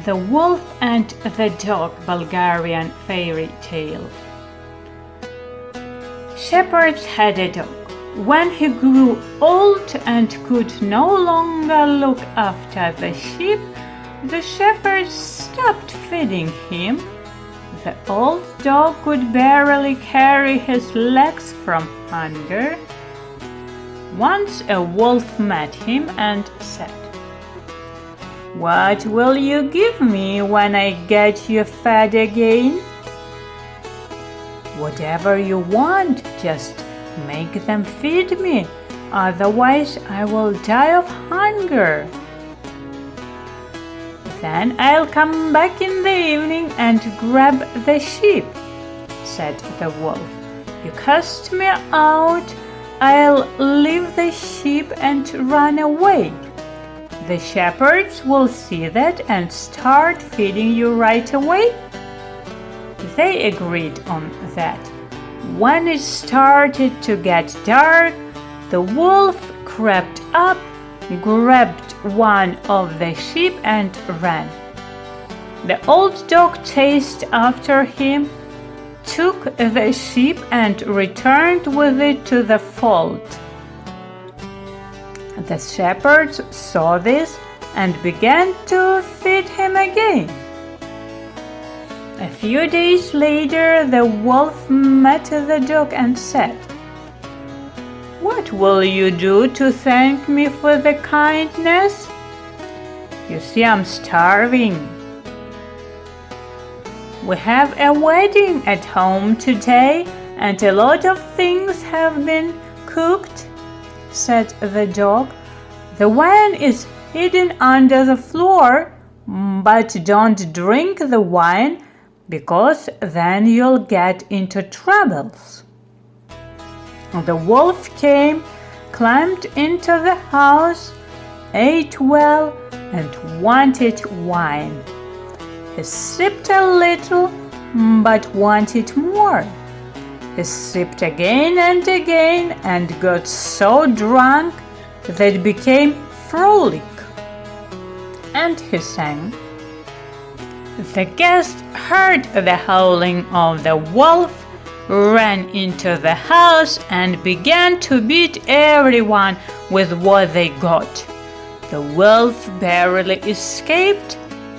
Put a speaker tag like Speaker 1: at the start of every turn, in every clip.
Speaker 1: The Wolf and the Dog Bulgarian Fairy Tale. Shepherds had a dog. When he grew old and could no longer look after the sheep, the shepherds stopped feeding him. The old dog could barely carry his legs from hunger. Once a wolf met him and said, "What will you give me when I get you fed again?" "Whatever you want, just make them feed me, otherwise I will die of hunger." "Then I'll come back in the evening and grab the sheep," said the wolf. "You cast me out, I'll leave the sheep and run away. The shepherds will see that and start feeding you right away." They agreed on that. When it started to get dark, the wolf crept up, grabbed one of the sheep and ran. The old dog chased after him, took the sheep and returned with it to the fold. The shepherds saw this and began to feed him again. A few days later, the wolf met the dog and said, "What will you do to thank me for the kindness? You see, I'm starving." "We have a wedding at home today, and a lot of things have been cooked," said the dog. "The wine is hidden under the floor, but don't drink the wine, because then you'll get into troubles." The wolf came, climbed into the house, ate well, and wanted wine. He sipped a little, but wanted more. He sipped again and again and got so drunk that became frolic. And he sang. The guest heard the howling of the wolf, ran into the house, and began to beat everyone with what they got. The wolf barely escaped,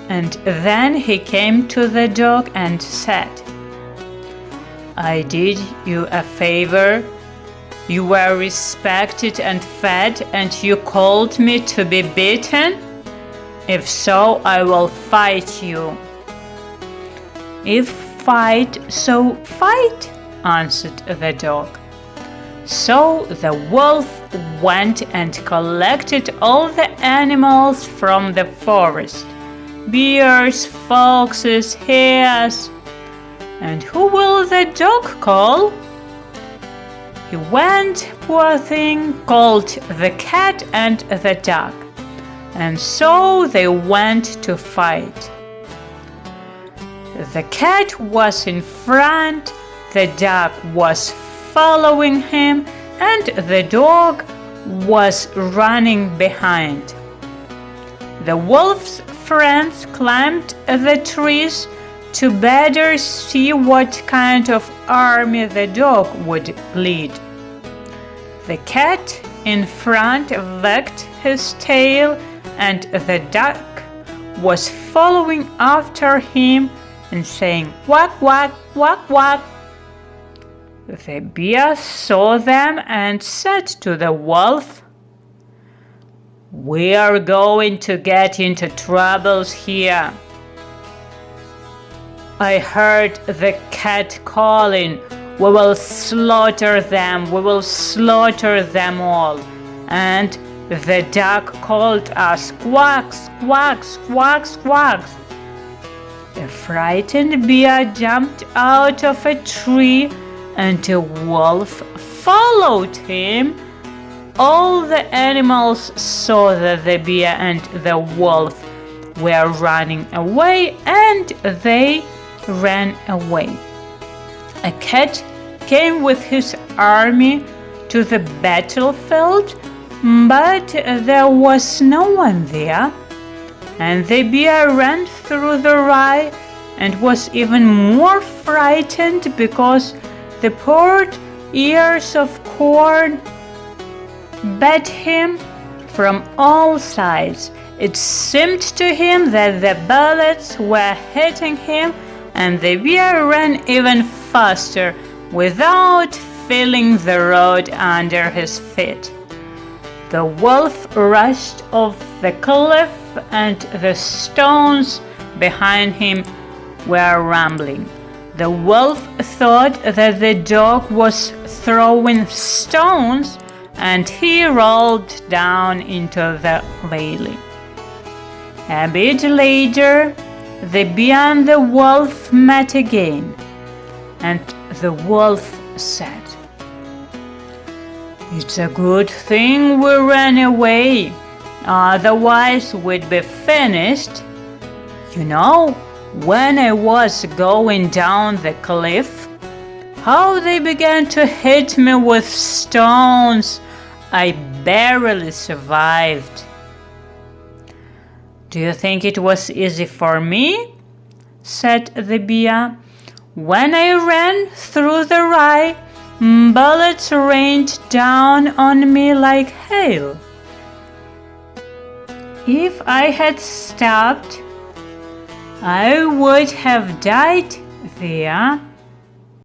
Speaker 1: and then he came to the dog and said, "I did you a favor. You were respected and fed, and you called me to be beaten? If so, I will fight you." "If fight, so fight," answered the dog. So the wolf went and collected all the animals from the forest, bears, foxes, hares. And who will the dog call? He went, poor thing, called the cat and the duck, and so they went to fight. The cat was in front, the duck was following him, and the dog was running behind. The wolf's friends climbed the trees to better see what kind of army the dog would lead. The cat in front wagged his tail, and the duck was following after him and saying, "Quack, quack, quack, quack." The bear saw them and said to the wolf, "We are going to get into troubles here. I heard the cat calling. We will slaughter them, we will slaughter them all. And the duck called us quacks, quacks, quacks, quacks." The frightened bear jumped out of a tree, and the wolf followed him. All the animals saw that the bear and the wolf were running away, and they ran away. A cat came with his army to the battlefield, but there was no one there. And the bear ran through the rye and was even more frightened because the poured ears of corn bet him from all sides. It seemed to him that the bullets were hitting him, and the bear ran even faster without feeling the road under his feet. The wolf rushed off the cliff, and the stones behind him were rumbling. The wolf thought that the dog was throwing stones, and he rolled down into the valley. A bit later, the bear and the wolf met again, and the wolf said, "It's a good thing we ran away, otherwise we'd be finished. You know, when I was going down the cliff, how they began to hit me with stones. I barely survived." "Do you think it was easy for me?" said the bear. "When I ran through the rye, bullets rained down on me like hail. If I had stopped, I would have died there."